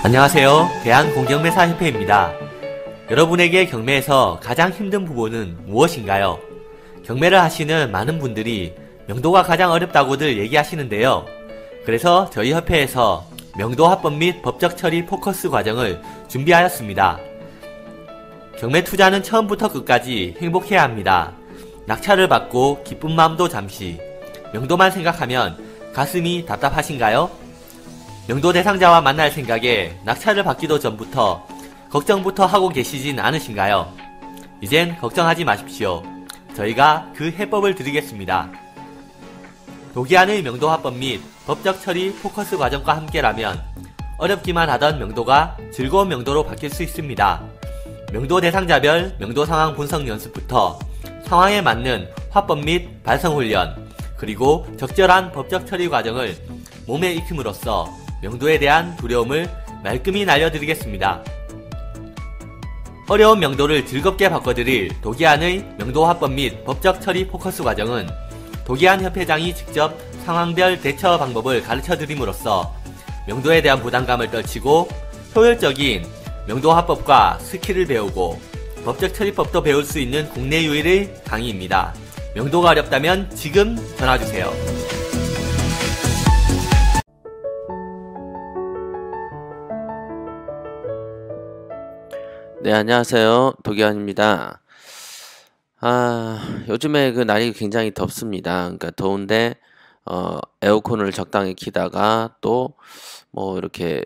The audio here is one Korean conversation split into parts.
안녕하세요. 대한공경매사협회입니다. 여러분에게 경매에서 가장 힘든 부분은 무엇인가요? 경매를 하시는 많은 분들이 명도가 가장 어렵다고들 얘기하시는데요. 그래서 저희 협회에서 명도 합법 및 법적 처리 포커스 과정을 준비하였습니다. 경매 투자는 처음부터 끝까지 행복해야 합니다. 낙찰을 받고 기쁜 마음도 잠시, 명도만 생각하면 가슴이 답답하신가요? 명도 대상자와 만날 생각에 낙찰을 받기도 전부터 걱정부터 하고 계시진 않으신가요? 이젠 걱정하지 마십시오. 저희가 그 해법을 드리겠습니다. 도기한의 명도 합법 및 법적 처리 포커스 과정과 함께라면 어렵기만 하던 명도가 즐거운 명도로 바뀔 수 있습니다. 명도 대상자별 명도 상황 분석 연습부터 상황에 맞는 화법 및 발성 훈련, 그리고 적절한 법적 처리 과정을 몸에 익힘으로써 명도에 대한 두려움을 말끔히 날려드리겠습니다. 어려운 명도를 즐겁게 바꿔드릴 도기한의 명도 화법 및 법적 처리 포커스 과정은 도기한 협회장이 직접 상황별 대처 방법을 가르쳐드림으로써 명도에 대한 부담감을 떨치고 효율적인 명도 화법과 스킬을 배우고 법적 처리법도 배울 수 있는 국내 유일의 강의입니다. 명도가 어렵다면 지금 전화주세요. 네, 안녕하세요. 도기환입니다. 요즘에 그 날이 굉장히 덥습니다. 그러니까 더운데 에어컨을 적당히 키다가 또 뭐 이렇게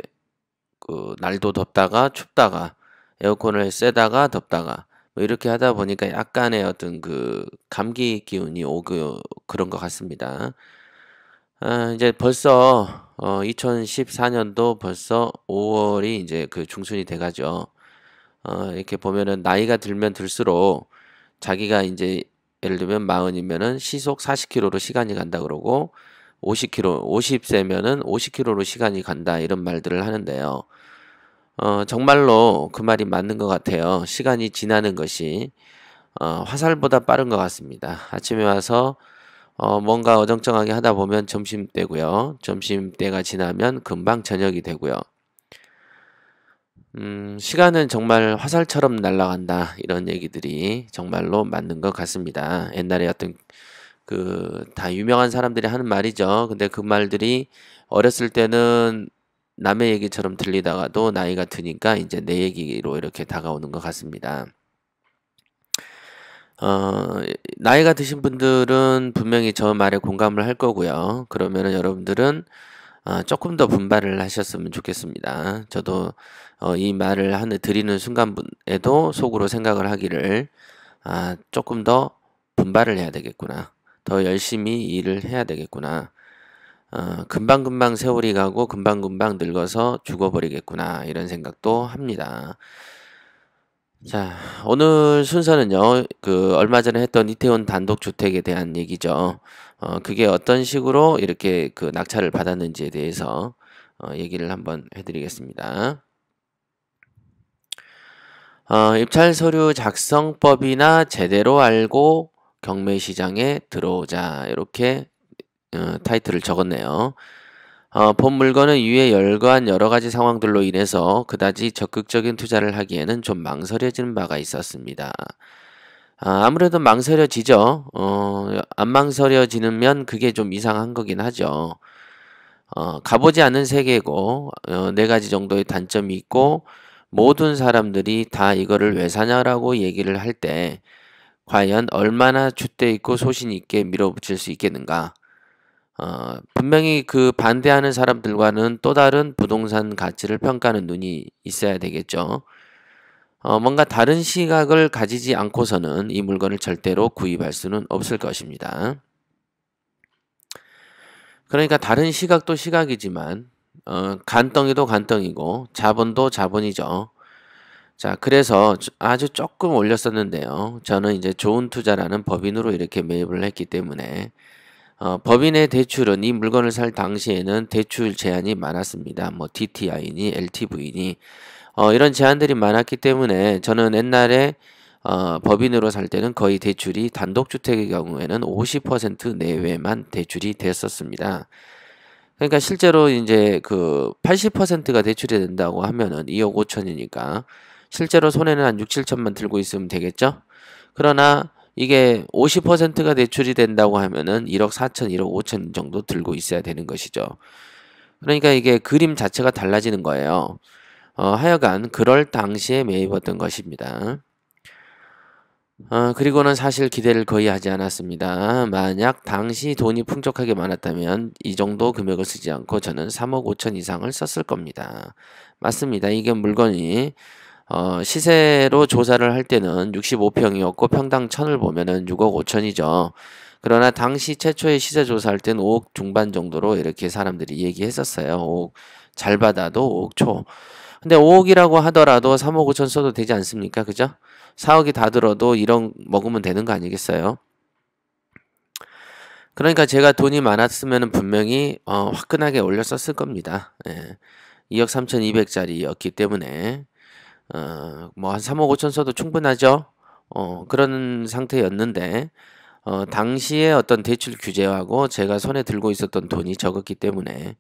그 날도 덥다가 춥다가 에어컨을 쐬다가 덥다가 뭐 이렇게 하다 보니까 약간의 어떤 그 감기 기운이 오고 그런 것 같습니다. 이제 벌써 2014년도 벌써 5월이 이제 그 중순이 돼가죠. 이렇게 보면은 나이가 들면 들수록 자기가 이제 예를 들면 40이면은 시속 40km로 시간이 간다 그러고 50km, 50세면은 50km로 시간이 간다 이런 말들을 하는데요. 정말로 그 말이 맞는 것 같아요. 시간이 지나는 것이 화살보다 빠른 것 같습니다. 아침에 와서 뭔가 어정쩡하게 하다 보면 점심때고요. 점심때가 지나면 금방 저녁이 되고요. 시간은 정말 화살처럼 날아간다 이런 얘기들이 정말로 맞는 것 같습니다. 옛날에 어떤 그 다 유명한 사람들이 하는 말이죠. 근데 그 말들이 어렸을 때는 남의 얘기처럼 들리다가도 나이가 드니까 이제 내 얘기로 이렇게 다가오는 것 같습니다. 나이가 드신 분들은 분명히 저 말에 공감을 할 거고요. 그러면은 여러분들은 조금 더 분발을 하셨으면 좋겠습니다. 저도 이 말을 드리는 순간에도 속으로 생각을 하기를 조금 더 분발을 해야 되겠구나. 더 열심히 일을 해야 되겠구나. 금방금방 세월이 가고 금방금방 늙어서 죽어버리겠구나 이런 생각도 합니다. 자, 오늘 순서는요, 그 얼마 전에 했던 이태원 단독주택에 대한 얘기죠. 그게 어떤 식으로 이렇게 그 낙찰을 받았는지에 대해서 얘기를 한번 해드리겠습니다. 입찰 서류 작성법이나 제대로 알고 경매시장에 들어오자 이렇게 타이틀을 적었네요. 본 물건은 이에 열거한 여러가지 상황들로 인해서 그다지 적극적인 투자를 하기에는 좀 망설여지는 바가 있었습니다. 아무래도 망설여지죠. 안 망설여지면 그게 좀 이상한 거긴 하죠. 가보지 않은 세계고 4가지 정도의 단점이 있고 모든 사람들이 다 이거를 왜 사냐라고 얘기를 할 때 과연 얼마나 줏대 있고 소신 있게 밀어붙일 수 있겠는가. 분명히 그 반대하는 사람들과는 또 다른 부동산 가치를 평가하는 눈이 있어야 되겠죠. 뭔가 다른 시각을 가지지 않고서는 이 물건을 절대로 구입할 수는 없을 것입니다. 그러니까 다른 시각도 시각이지만 간덩이도 간덩이고 자본도 자본이죠. 자, 그래서 아주 조금 올렸었는데요. 저는 이제 좋은 투자라는 법인으로 이렇게 매입을 했기 때문에 법인의 대출은 이 물건을 살 당시에는 대출 제한이 많았습니다. 뭐 DTI니 LTV니 이런 제한들이 많았기 때문에 저는 옛날에 법인으로 살 때는 거의 대출이 단독주택의 경우에는 50% 내외만 대출이 됐었습니다. 그러니까 실제로 이제 그 80%가 대출이 된다고 하면은 2억 5천이니까 실제로 손에는 한 6, 7천만 들고 있으면 되겠죠? 그러나 이게 50%가 대출이 된다고 하면은 1억 4천, 1억 5천 정도 들고 있어야 되는 것이죠. 그러니까 이게 그림 자체가 달라지는 거예요. 하여간 그럴 당시에 매입했던 것입니다. 그리고는 사실 기대를 거의 하지 않았습니다. 만약 당시 돈이 풍족하게 많았다면 이 정도 금액을 쓰지 않고 저는 3억 5천 이상을 썼을 겁니다. 맞습니다. 이게 물건이 시세로 조사를 할 때는 65평이었고 평당 1000을 보면은 6억 5천이죠. 그러나 당시 최초의 시세 조사할 땐 5억 중반 정도로 이렇게 사람들이 얘기했었어요. 5억 잘 받아도 5억 초. 근데 5억이라고 하더라도 3억 5천 써도 되지 않습니까? 그죠? 4억이 다 들어도 1억 먹으면 되는 거 아니겠어요? 그러니까 제가 돈이 많았으면 분명히 화끈하게 올렸었을 겁니다. 예. 2억 3,200짜리였기 때문에 뭐 한 3억 5천 써도 충분하죠. 그런 상태였는데 당시에 어떤 대출 규제하고 제가 손에 들고 있었던 돈이 적었기 때문에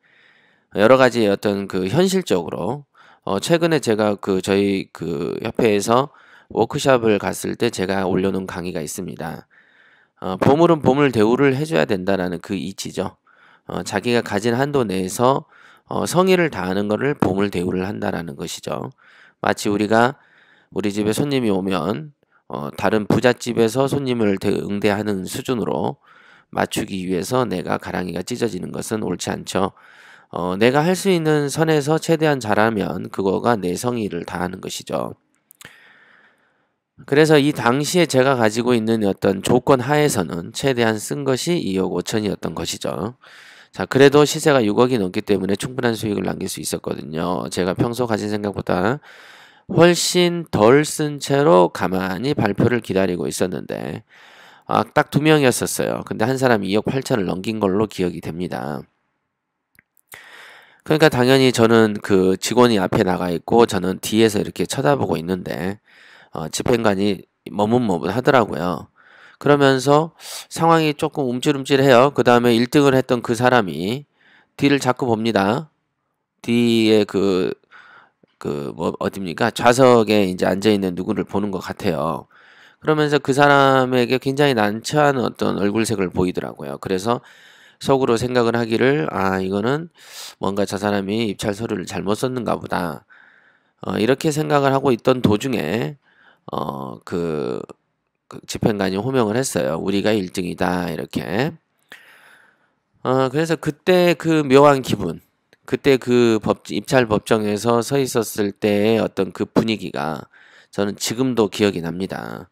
여러 가지 어떤 그 현실적으로 최근에 제가 그 저희 그 협회에서 워크숍을 갔을 때 제가 올려놓은 강의가 있습니다. 보물은 보물 대우를 해줘야 된다라는 그 이치죠. 자기가 가진 한도 내에서 성의를 다하는 것을 보물 대우를 한다라는 것이죠. 마치 우리가 우리 집에 손님이 오면 다른 부잣집에서 손님을 응대하는 수준으로 맞추기 위해서 내가 가랑이가 찢어지는 것은 옳지 않죠. 내가 할 수 있는 선에서 최대한 잘하면 그거가 내 성의를 다하는 것이죠. 그래서 이 당시에 제가 가지고 있는 어떤 조건 하에서는 최대한 쓴 것이 2억 5천이었던 것이죠. 자, 그래도 시세가 6억이 넘기 때문에 충분한 수익을 남길 수 있었거든요. 제가 평소 가진 생각보다 훨씬 덜 쓴 채로 가만히 발표를 기다리고 있었는데 딱 2명이었었어요. 근데 한 사람이 2억 8천을 넘긴 걸로 기억이 됩니다. 그러니까 당연히 저는 그 직원이 앞에 나가 있고 저는 뒤에서 이렇게 쳐다보고 있는데 집행관이 머뭇머뭇하더라고요. 그러면서 상황이 조금 움찔움찔해요. 그 다음에 1등을 했던 그 사람이 뒤를 자꾸 봅니다. 뒤에 뭐 어딥니까? 좌석에 이제 앉아있는 누구를 보는 것 같아요. 그러면서 그 사람에게 굉장히 난처한 어떤 얼굴색을 보이더라고요. 그래서 속으로 생각을 하기를 이거는 뭔가 저 사람이 입찰 서류를 잘못 썼는가 보다. 이렇게 생각을 하고 있던 도중에 그 집행관이 호명을 했어요. 우리가 1등이다 이렇게. 그래서 그때 그 묘한 기분, 그때 그 입찰 법정에서 서 있었을 때의 어떤 그 분위기가 저는 지금도 기억이 납니다.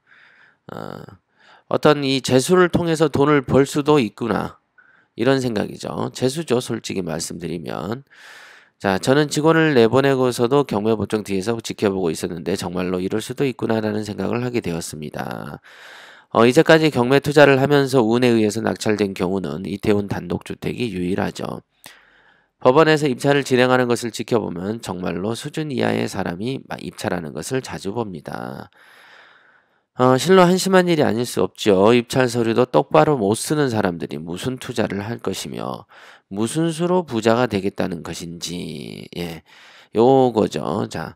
어떤 이 재수를 통해서 돈을 벌 수도 있구나. 이런 생각이죠. 재수죠, 솔직히 말씀드리면. 자, 저는 직원을 내보내고서도 경매법정 뒤에서 지켜보고 있었는데 정말로 이럴 수도 있구나라는 생각을 하게 되었습니다. 이제까지 경매 투자를 하면서 운에 의해서 낙찰된 경우는 이태원 단독주택이 유일하죠. 법원에서 입찰을 진행하는 것을 지켜보면 정말로 수준 이하의 사람이 입찰하는 것을 자주 봅니다. 실로 한심한 일이 아닐 수 없죠. 입찰 서류도 똑바로 못 쓰는 사람들이 무슨 투자를 할 것이며 무슨 수로 부자가 되겠다는 것인지 요거죠. 자,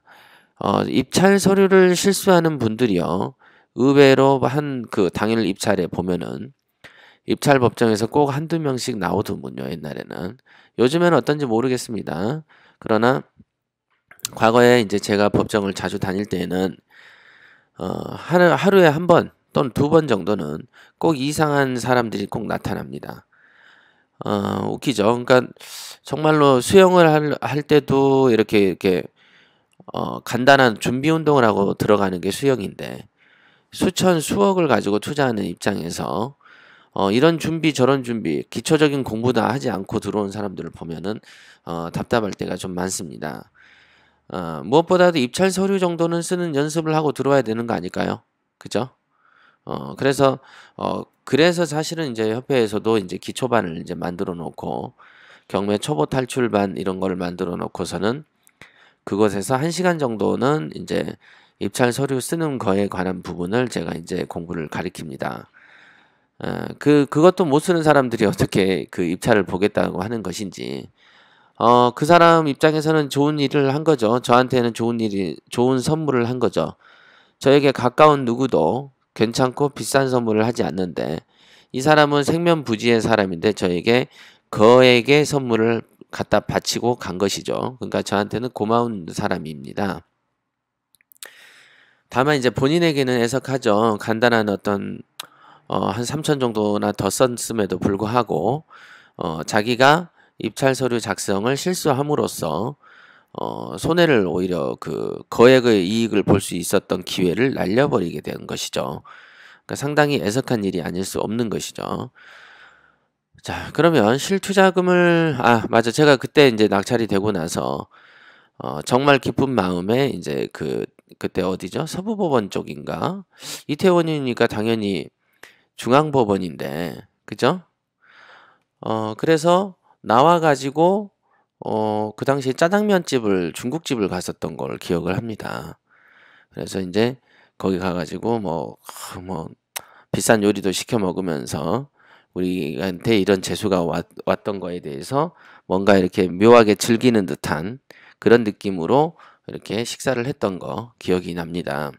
입찰 서류를 실수하는 분들이요. 의외로 한 그 당일 입찰에 보면은 입찰 법정에서 꼭 한두 명씩 나오더군요. 옛날에는. 요즘에는 어떤지 모르겠습니다. 그러나 과거에 이제 제가 법정을 자주 다닐 때에는 하루에 한 번 또는 2번 정도는 꼭 이상한 사람들이 꼭 나타납니다. 웃기죠. 그러니까 정말로 수영을 할 때도 이렇게 간단한 준비 운동을 하고 들어가는 게 수영인데 수천 수억을 가지고 투자하는 입장에서 이런 준비 저런 준비 기초적인 공부도 하지 않고 들어온 사람들을 보면은 답답할 때가 좀 많습니다. 무엇보다도 입찰 서류 정도는 쓰는 연습을 하고 들어와야 되는 거 아닐까요? 그죠? 그래서 사실은 이제 협회에서도 이제 기초반을 이제 만들어 놓고 경매 초보 탈출반 이런 거를 만들어 놓고서는 그곳에서 1시간 정도는 이제 입찰 서류 쓰는 거에 관한 부분을 제가 이제 공부를 가리킵니다. 그것도 못 쓰는 사람들이 어떻게 그 입찰을 보겠다고 하는 것인지. 그 사람 입장에서는 좋은 일을 한 거죠. 저한테는 좋은 선물을 한 거죠. 저에게 가까운 누구도 괜찮고 비싼 선물을 하지 않는데, 이 사람은 생면부지의 사람인데 저에게 선물을 갖다 바치고 간 것이죠. 그러니까 저한테는 고마운 사람입니다. 다만 이제 본인에게는 애석하죠. 간단한 어떤 한 3천 정도나 더 썼음에도 불구하고 자기가 입찰 서류 작성을 실수함으로써 손해를 오히려 그 거액의 이익을 볼 수 있었던 기회를 날려버리게 된 것이죠. 그러니까 상당히 애석한 일이 아닐 수 없는 것이죠. 자, 그러면 실투자금을 맞아. 제가 그때 이제 낙찰이 되고 나서 정말 기쁜 마음에 이제 그때 어디죠? 서부법원 쪽인가? 이태원이니까 당연히 중앙법원인데, 그죠? 그래서 나와가지고 그 당시에 짜장면집을 중국집을 갔었던 걸 기억을 합니다. 그래서 이제 거기 가가지고 뭐 비싼 요리도 시켜 먹으면서 우리한테 이런 재수가 왔던 거에 대해서 뭔가 이렇게 묘하게 즐기는 듯한 그런 느낌으로 이렇게 식사를 했던 거 기억이 납니다.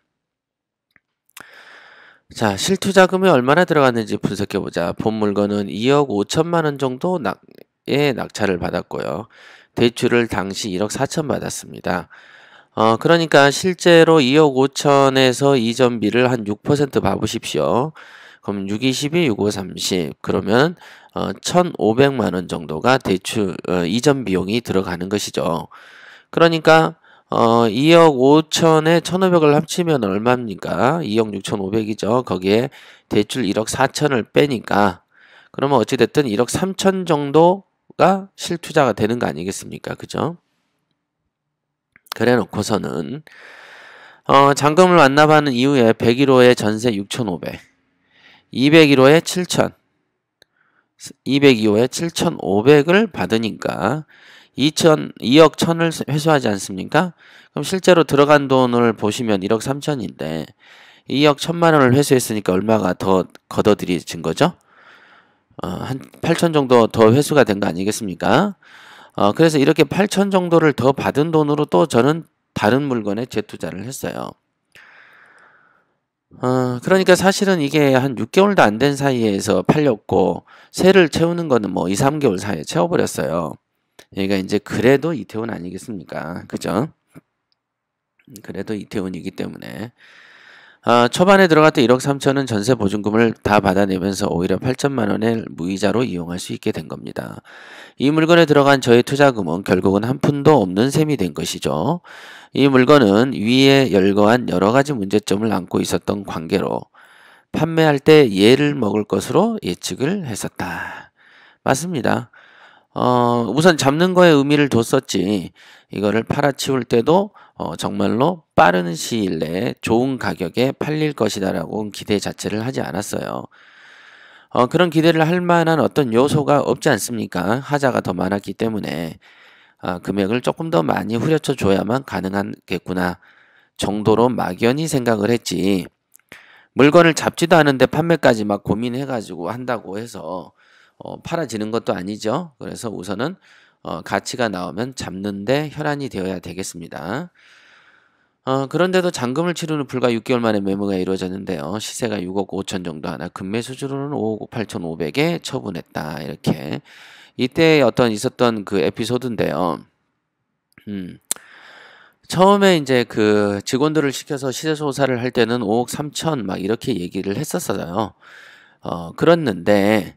자, 실투자금이 얼마나 들어갔는지 분석해보자. 본 물건은 2억 5천만 원 정도의 낙찰을 받았고요. 대출을 당시 1억 4천 받았습니다. 그러니까 실제로 2억 5천에서 이전비를 한 6% 봐보십시오. 그럼 6, 22, 6, 5, 30. 그러면 1,500만 원 정도가 대출 이전 비용이 들어가는 것이죠. 그러니까 2억 5천에 1,500을 합치면 얼마입니까? 2억 6,500이죠. 거기에 대출 1억 4천을 빼니까 그러면 어찌됐든 1억 3천 정도가 실투자가 되는 거 아니겠습니까? 그죠? 그래 놓고서는 잔금을 완납하는 이후에 101호에 전세 6,500, 201호에 7,000, 202호에 7,500을 받으니까 2억 1,000을 회수하지 않습니까? 그럼 실제로 들어간 돈을 보시면 1억 3천인데 2억 1,000만 원을 회수했으니까 얼마가 더 걷어들여진 거죠? 한 8천 정도 더 회수가 된 거 아니겠습니까? 그래서 이렇게 8천 정도를 더 받은 돈으로 또 저는 다른 물건에 재투자를 했어요. 그러니까 사실은 이게 한 6개월도 안 된 사이에서 팔렸고 세를 채우는 거는 뭐 2, 3개월 사이에 채워버렸어요. 그러니까 이제 그래도 이태원 아니겠습니까? 그죠? 그래도 이태원이기 때문에 초반에 들어갔던 1억 3천은 전세 보증금을 다 받아내면서 오히려 8천만 원을 무이자로 이용할 수 있게 된 겁니다. 이 물건에 들어간 저의 투자금은 결국은 한 푼도 없는 셈이 된 것이죠. 이 물건은 위에 열거한 여러 가지 문제점을 안고 있었던 관계로 판매할 때 예를 먹을 것으로 예측을 했었다. 맞습니다. 우선 잡는 거에 의미를 뒀었지 이거를 팔아치울 때도 정말로 빠른 시일 내에 좋은 가격에 팔릴 것이다라고 기대 자체를 하지 않았어요. 그런 기대를 할 만한 어떤 요소가 없지 않습니까? 하자가 더 많았기 때문에 금액을 조금 더 많이 후려쳐 줘야만 가능하겠구나 정도로 막연히 생각을 했지 물건을 잡지도 않은데 판매까지 막 고민해가지고 한다고 해서 팔아지는 것도 아니죠. 그래서 우선은 가치가 나오면 잡는데 혈안이 되어야 되겠습니다. 그런데도 잔금을 치르는 불과 6개월 만에 매매가 이루어졌는데요. 시세가 6억 5천 정도 하나 금매 수준으로는 5억 8,500에 처분했다. 이렇게 이때 있었던 그 에피소드인데요. 처음에 이제 그 직원들을 시켜서 시세 조사를 할 때는 5억 3천 막 이렇게 얘기를 했었어요. 그랬는데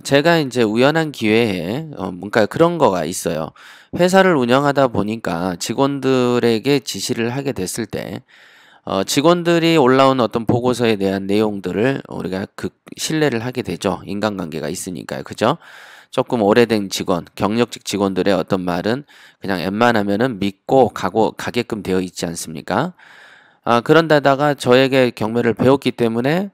제가 이제 우연한 기회에 뭔가 그런 거가 있어요. 회사를 운영하다 보니까 직원들에게 지시를 하게 됐을 때 직원들이 올라온 어떤 보고서에 대한 내용들을 우리가 신뢰를 하게 되죠. 인간관계가 있으니까요. 그죠? 조금 오래된 직원, 경력직 직원들의 어떤 말은 그냥 웬만하면은 믿고 가게끔 되어 있지 않습니까? 그런데다가 저에게 경매를 배웠기 때문에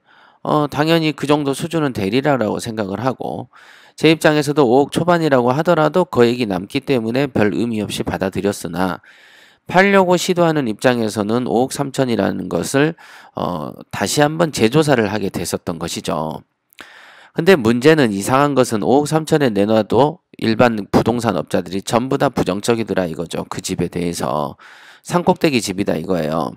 당연히 그 정도 수준은 되리라고 생각을 하고 제 입장에서도 5억 초반이라고 하더라도 거액이 남기 때문에 별 의미 없이 받아들였으나 팔려고 시도하는 입장에서는 5억 3천이라는 것을 다시 한번 재조사를 하게 됐었던 것이죠. 근데 문제는 이상한 것은 5억 3천에 내놔도 일반 부동산 업자들이 전부 다 부정적이더라 이거죠. 그 집에 대해서. 산꼭대기 집이다 이거예요.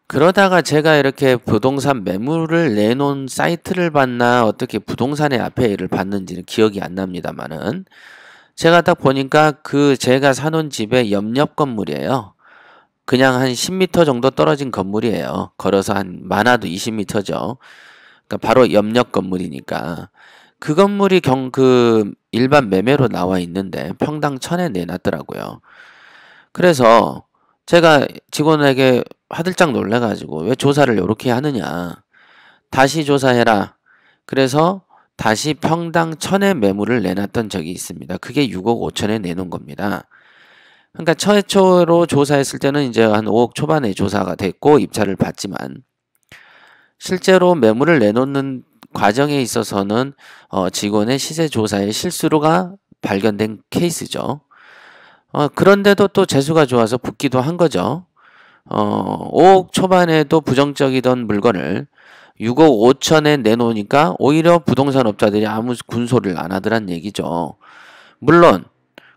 그러다가 제가 이렇게 부동산 매물을 내놓은 사이트를 봤나 어떻게 부동산의 앞에를 봤는지는 기억이 안 납니다만은 제가 딱 보니까 그 제가 사놓은 집의 옆 건물이에요. 그냥 한 10m 정도 떨어진 건물이에요. 걸어서 한 많아도 20m죠. 그러니까 바로 옆 건물이니까 그 건물이 일반 매매로 나와 있는데 평당 1,000에 내놨더라고요. 그래서 제가 직원에게 화들짝 놀래가지고 왜 조사를 이렇게 하느냐. 다시 조사해라. 그래서 다시 평당 1,000에 매물을 내놨던 적이 있습니다. 그게 6억 5천에 내놓은 겁니다. 그러니까 최초로 조사했을 때는 이제 한 5억 초반에 조사가 됐고 입찰을 받지만 실제로 매물을 내놓는 과정에 있어서는 직원의 시세 조사에 실수로가 발견된 케이스죠. 그런데도 또 재수가 좋아서 붙기도 한 거죠. 5억 초반에도 부정적이던 물건을 6억 5천에 내놓으니까 오히려 부동산 업자들이 아무 군소리를 안 하더란 얘기죠. 물론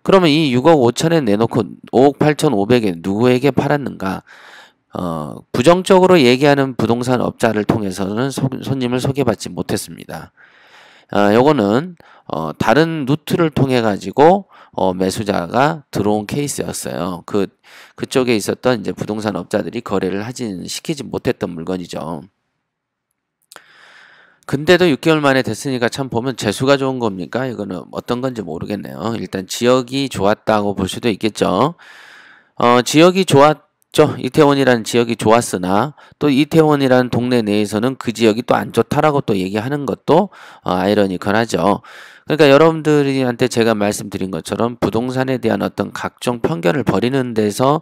그러면 이 6억 5천에 내놓고 5억 8천5백에 누구에게 팔았는가? 부정적으로 얘기하는 부동산 업자를 통해서는 손님을 소개받지 못했습니다. 요거는 다른 루트를 통해 가지고 매수자가 들어온 케이스였어요. 그쪽에 있었던 이제 부동산 업자들이 거래를 시키지 못했던 물건이죠. 근데도 6개월 만에 됐으니까 참 보면 재수가 좋은 겁니까? 이거는 어떤 건지 모르겠네요. 일단 지역이 좋았다고 볼 수도 있겠죠. 지역이 좋았죠. 이태원이라는 지역이 좋았으나 또 이태원이라는 동네 내에서는 그 지역이 또 안 좋다라고 또 얘기하는 것도 아이러니컬하죠. 그러니까 여러분들한테 제가 말씀드린 것처럼 부동산에 대한 어떤 각종 편견을 버리는 데서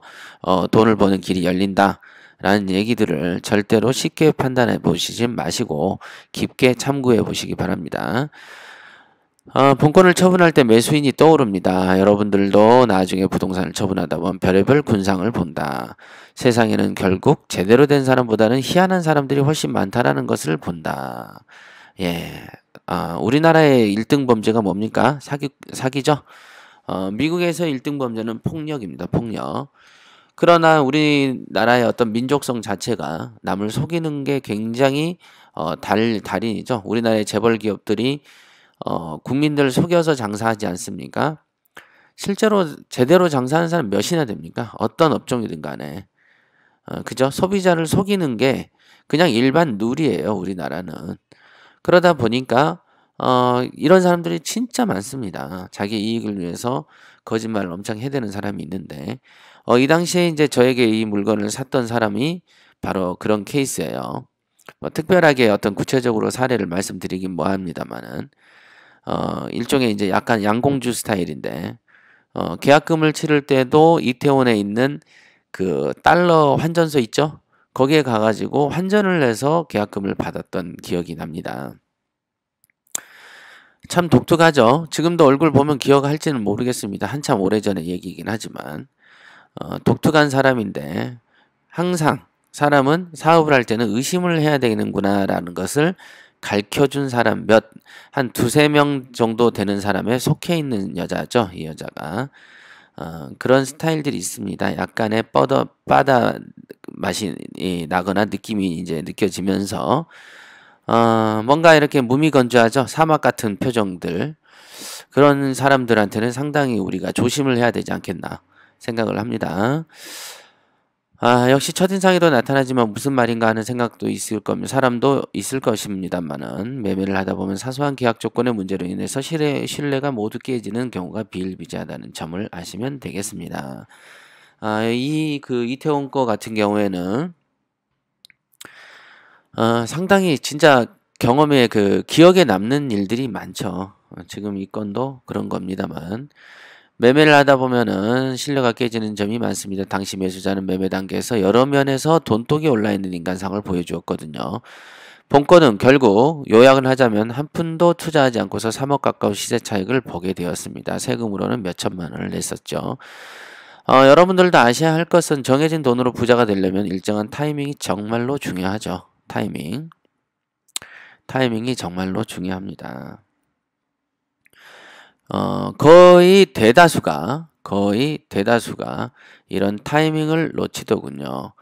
돈을 버는 길이 열린다. 라는 얘기들을 절대로 쉽게 판단해 보시지 마시고 깊게 참고해 보시기 바랍니다. 본건을 처분할 때 매수인이 떠오릅니다. 여러분들도 나중에 부동산을 처분하다 보면 별의별 군상을 본다. 세상에는 결국 제대로 된 사람보다는 희한한 사람들이 훨씬 많다라는 것을 본다. 예, 우리나라의 1등 범죄가 뭡니까? 사기죠? 미국에서 1등 범죄는 폭력입니다. 폭력. 그러나 우리나라의 어떤 민족성 자체가 남을 속이는 게 굉장히 달인이죠. 우리나라의 재벌 기업들이 국민들을 속여서 장사하지 않습니까? 실제로 제대로 장사하는 사람 몇이나 됩니까? 어떤 업종이든 간에. 그죠? 소비자를 속이는 게 그냥 일반 룰이에요. 우리나라는. 그러다 보니까 이런 사람들이 진짜 많습니다. 자기 이익을 위해서 거짓말을 엄청 해대는 사람이 있는데 이 당시에 이제 저에게 이 물건을 샀던 사람이 바로 그런 케이스예요. 특별하게 어떤 구체적으로 사례를 말씀드리긴 뭐합니다만은 일종의 이제 약간 양공주 스타일인데 계약금을 치를 때도 이태원에 있는 그 달러 환전소 있죠? 거기에 가가지고 환전을 해서 계약금을 받았던 기억이 납니다. 참 독특하죠. 지금도 얼굴 보면 기억할지는 모르겠습니다. 한참 오래전의 얘기이긴 하지만 독특한 사람인데 항상 사람은 사업을 할 때는 의심을 해야 되는구나 라는 것을 가르쳐준 사람 한 두세 명 정도 되는 사람에 속해 있는 여자죠. 이 여자가. 그런 스타일들이 있습니다. 약간의 빠다 맛이 나거나 느낌이 이제 느껴지면서 뭔가 이렇게 무미건조하죠. 사막 같은 표정들. 그런 사람들한테는 상당히 우리가 조심을 해야 되지 않겠나 생각을 합니다. 역시 첫인상에도 나타나지만 무슨 말인가 하는 생각도 있을 겁니다. 사람도 있을 것입니다만은 매매를 하다 보면 사소한 계약 조건의 문제로 인해서 신뢰가 모두 깨지는 경우가 비일비재하다는 점을 아시면 되겠습니다. 이태원 거 같은 경우에는 상당히 진짜 경험에 기억에 남는 일들이 많죠. 지금 이 건도 그런 겁니다만 매매를 하다 보면은 신뢰가 깨지는 점이 많습니다. 당시 매수자는 매매 단계에서 여러 면에서 돈독이 올라있는 인간상을 보여주었거든요. 본건은 결국 요약을 하자면 한 푼도 투자하지 않고서 3억 가까운 시세 차익을 보게 되었습니다. 세금으로는 몇 천만 원을 냈었죠. 여러분들도 아셔야 할 것은 정해진 돈으로 부자가 되려면 일정한 타이밍이 정말로 중요하죠. 타이밍. 타이밍이 정말로 중요합니다. 거의 대다수가 이런 타이밍을 놓치더군요.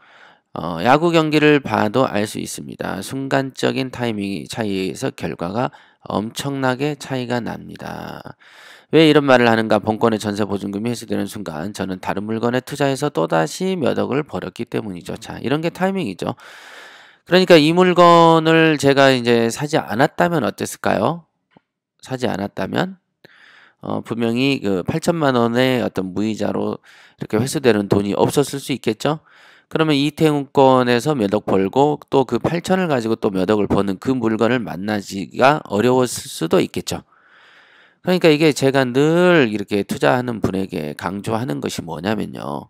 야구 경기를 봐도 알 수 있습니다. 순간적인 타이밍 차이에서 결과가 엄청나게 차이가 납니다. 왜 이런 말을 하는가? 본권의 전세 보증금이 회수되는 순간 저는 다른 물건에 투자해서 또다시 몇 억을 벌었기 때문이죠. 자, 이런 게 타이밍이죠. 그러니까 이 물건을 제가 이제 사지 않았다면 어땠을까요? 사지 않았다면 분명히 그 8천만 원의 어떤 무이자로 이렇게 회수되는 돈이 없었을 수 있겠죠? 그러면 이태훈권에서 몇 억 벌고 또 그 8천을 가지고 또 몇 억을 버는 그 물건을 만나기가 어려웠을 수도 있겠죠. 그러니까 이게 제가 늘 이렇게 투자하는 분에게 강조하는 것이 뭐냐면요.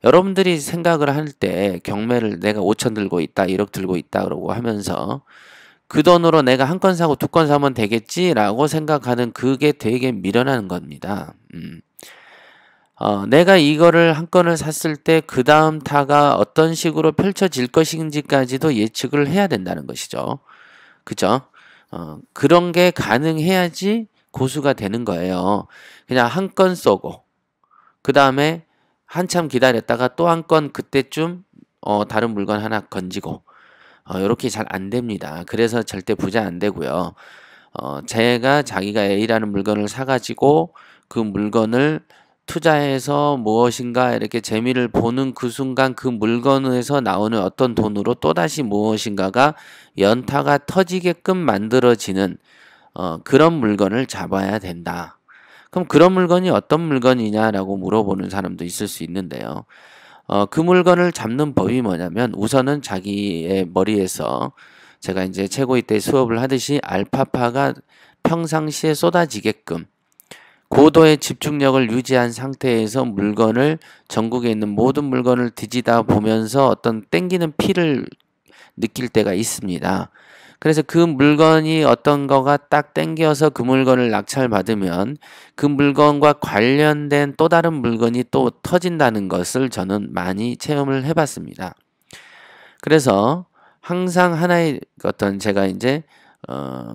여러분들이 생각을 할 때 경매를 내가 5천 들고 있다, 1억 들고 있다 그러고 하면서 그 돈으로 내가 한 건 사고 두 건 사면 되겠지라고 생각하는 그게 되게 미련한 겁니다. 내가 이거를 한 건을 샀을 때 그 다음 타가 어떤 식으로 펼쳐질 것인지까지도 예측을 해야 된다는 것이죠. 그죠? 그런 게 가능해야지 고수가 되는 거예요. 그냥 한 건 쏘고 그 다음에 한참 기다렸다가 또 한 건 그때쯤 다른 물건 하나 건지고 이렇게 잘 안 됩니다. 그래서 절대 부자 안 되고요. 자기가 A라는 물건을 사가지고 그 물건을 투자해서 무엇인가 이렇게 재미를 보는 그 순간 그 물건에서 나오는 어떤 돈으로 또다시 무엇인가가 연타가 터지게끔 만들어지는 그런 물건을 잡아야 된다. 그럼 그런 물건이 어떤 물건이냐라고 물어보는 사람도 있을 수 있는데요. 그 물건을 잡는 법이 뭐냐면 우선은 자기의 머리에서 제가 이제 최고위 때 수업을 하듯이 알파파가 평상시에 쏟아지게끔 고도의 집중력을 유지한 상태에서 물건을 전국에 있는 모든 물건을 뒤지다 보면서 어떤 땡기는 피를 느낄 때가 있습니다. 그래서 그 물건이 어떤 거가 딱 땡겨서 그 물건을 낙찰받으면 그 물건과 관련된 또 다른 물건이 또 터진다는 것을 저는 많이 체험을 해봤습니다. 그래서 항상 하나의 어떤 제가 이제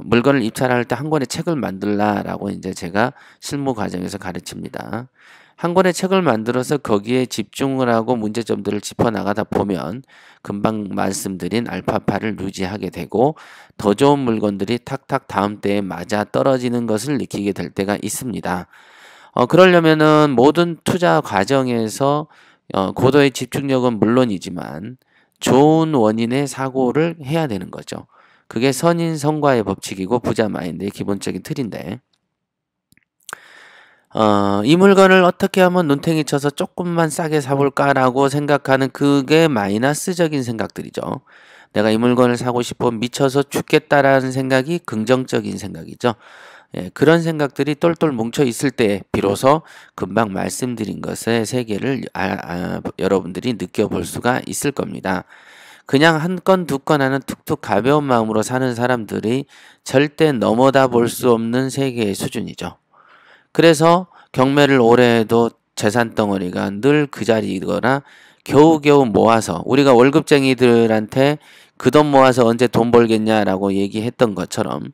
물건을 입찰할 때 한 권의 책을 만들라라고 이제 제가 실무 과정에서 가르칩니다. 한 권의 책을 만들어서 거기에 집중을 하고 문제점들을 짚어나가다 보면 금방 말씀드린 알파파를 유지하게 되고 더 좋은 물건들이 탁탁 다음 때에 맞아 떨어지는 것을 느끼게 될 때가 있습니다. 그러려면은 모든 투자 과정에서 고도의 집중력은 물론이지만 좋은 원인의 사고를 해야 되는 거죠. 그게 선인성과의 법칙이고 부자 마인드의 기본적인 틀인데 이 물건을 어떻게 하면 눈탱이 쳐서 조금만 싸게 사볼까라고 생각하는 그게 마이너스적인 생각들이죠. 내가 이 물건을 사고 싶어 미쳐서 죽겠다라는 생각이 긍정적인 생각이죠. 예, 그런 생각들이 똘똘 뭉쳐 있을 때 비로소 금방 말씀드린 것의 세계를 여러분들이 느껴볼 수가 있을 겁니다. 그냥 한 건, 두 건 하는 툭툭 가벼운 마음으로 사는 사람들이 절대 넘어다 볼 수 없는 세계의 수준이죠. 그래서 경매를 오래 해도 재산 덩어리가 늘 그 자리이거나 겨우겨우 모아서 우리가 월급쟁이들한테 그 돈 모아서 언제 돈 벌겠냐라고 얘기했던 것처럼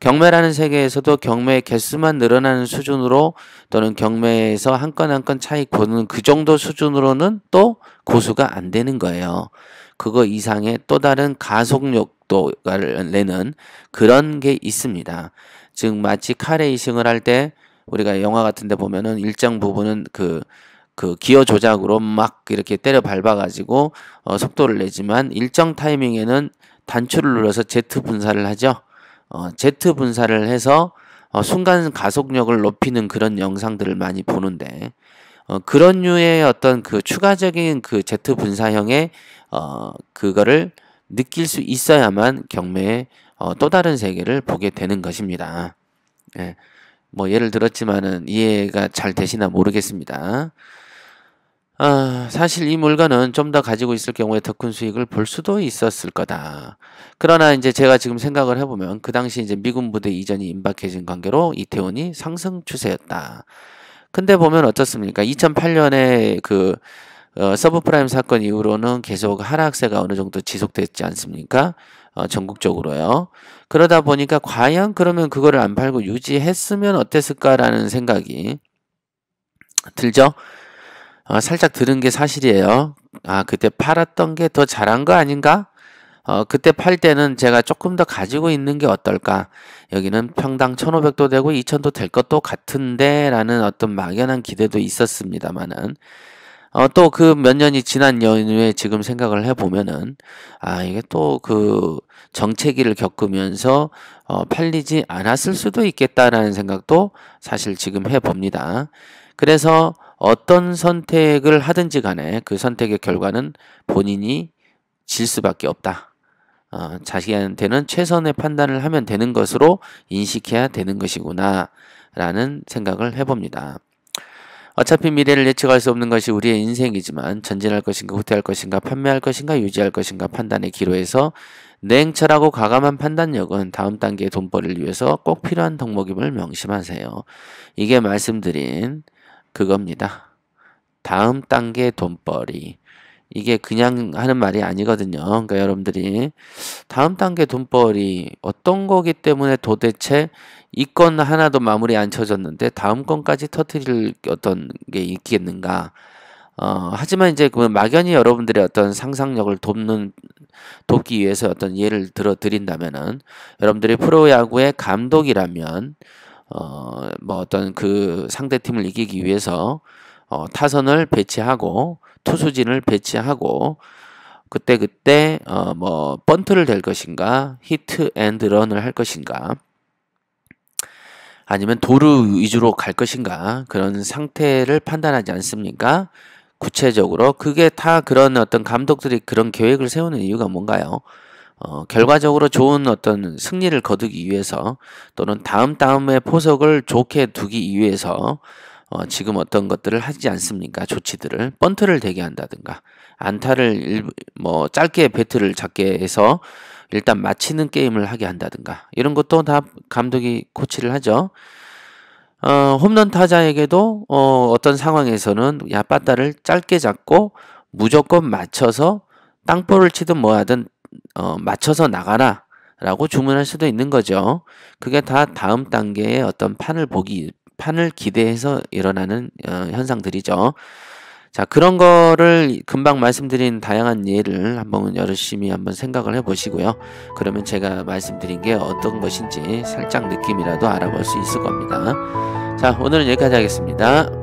경매라는 세계에서도 경매의 개수만 늘어나는 수준으로 또는 경매에서 한 건 한 건 차익 보는 그 정도 수준으로는 또 고수가 안 되는 거예요. 그거 이상의 또 다른 가속력도를 내는 그런 게 있습니다. 즉 마치 카레이싱을 할 때 우리가 영화 같은 데 보면은 일정 부분은 그 기어 조작으로 막 이렇게 때려 밟아가지고 속도를 내지만 일정 타이밍에는 단추를 눌러서 Z 분사를 하죠. Z 분사를 해서 순간 가속력을 높이는 그런 영상들을 많이 보는데 그런 류의 어떤 그 추가적인 그 Z 분사형의 그거를 느낄 수 있어야만 경매의 또 다른 세계를 보게 되는 것입니다. 예. 뭐 예를 들었지만은 이해가 잘 되시나 모르겠습니다. 사실 이 물건은 좀 더 가지고 있을 경우에 더 큰 수익을 볼 수도 있었을 거다. 그러나 이제 제가 지금 생각을 해보면 그 당시 이제 미군 부대 이전이 임박해진 관계로 이태원이 상승 추세였다. 근데 보면 어떻습니까? 2008년에 그 서브프라임 사건 이후로는 계속 하락세가 어느 정도 지속됐지 않습니까? 전국적으로요. 그러다 보니까 과연 그러면 그거를 안 팔고 유지했으면 어땠을까라는 생각이 들죠? 살짝 들은 게 사실이에요. 그때 팔았던 게 더 잘한 거 아닌가? 그때 팔 때는 제가 조금 더 가지고 있는 게 어떨까? 여기는 평당 1,500도 되고 2,000도 될 것도 같은데 라는 어떤 막연한 기대도 있었습니다만은 또 그 몇 년이 지난 연후에 지금 생각을 해보면은 이게 또 그 정체기를 겪으면서 팔리지 않았을 수도 있겠다라는 생각도 사실 지금 해봅니다. 그래서 어떤 선택을 하든지 간에 그 선택의 결과는 본인이 질 수밖에 없다. 자기한테는 최선의 판단을 하면 되는 것으로 인식해야 되는 것이구나 라는 생각을 해봅니다. 어차피 미래를 예측할 수 없는 것이 우리의 인생이지만 전진할 것인가 후퇴할 것인가 판매할 것인가 유지할 것인가 판단의 기로에서 냉철하고 과감한 판단력은 다음 단계의 돈벌이를 위해서 꼭 필요한 덕목임을 명심하세요. 이게 말씀드린 그겁니다. 다음 단계 돈벌이. 이게 그냥 하는 말이 아니거든요. 그러니까 여러분들이 다음 단계 돈벌이 어떤 거기 때문에 도대체 이 건 하나도 마무리 안 쳐졌는데 다음 건까지 터뜨릴 어떤 게 있겠는가. 하지만 이제 그 막연히 여러분들의 어떤 상상력을 돕기 위해서 어떤 예를 들어 드린다면은 여러분들이 프로야구의 감독이라면 뭐 어떤 그 상대팀을 이기기 위해서 타선을 배치하고 투수진을 배치하고 그때 뭐 번트를 댈 것인가 히트 앤드 런을 할 것인가 아니면 도루 위주로 갈 것인가 그런 상태를 판단하지 않습니까? 구체적으로 그게 다 그런 어떤 감독들이 그런 계획을 세우는 이유가 뭔가요? 결과적으로 좋은 어떤 승리를 거두기 위해서 또는 다음의 포석을 좋게 두기 위해서 지금 어떤 것들을 하지 않습니까? 조치들을 번트를 대게 한다든가 안타를 뭐 짧게 배트를 잡게 해서 일단 마치는 게임을 하게 한다든가 이런 것도 다 감독이 코치를 하죠. 홈런 타자에게도 어떤 상황에서는 야빠따를 짧게 잡고 무조건 맞춰서 땅볼을 치든 뭐 하든 맞춰서 나가라 라고 주문할 수도 있는 거죠. 그게 다 다음 단계의 어떤 판을 기대해서 일어나는 현상들이죠. 자, 그런 거를 금방 말씀드린 다양한 예를 한번 열심히 한번 생각을 해보시고요. 그러면 제가 말씀드린 게 어떤 것인지 살짝 느낌이라도 알아볼 수 있을 겁니다. 자, 오늘은 여기까지 하겠습니다.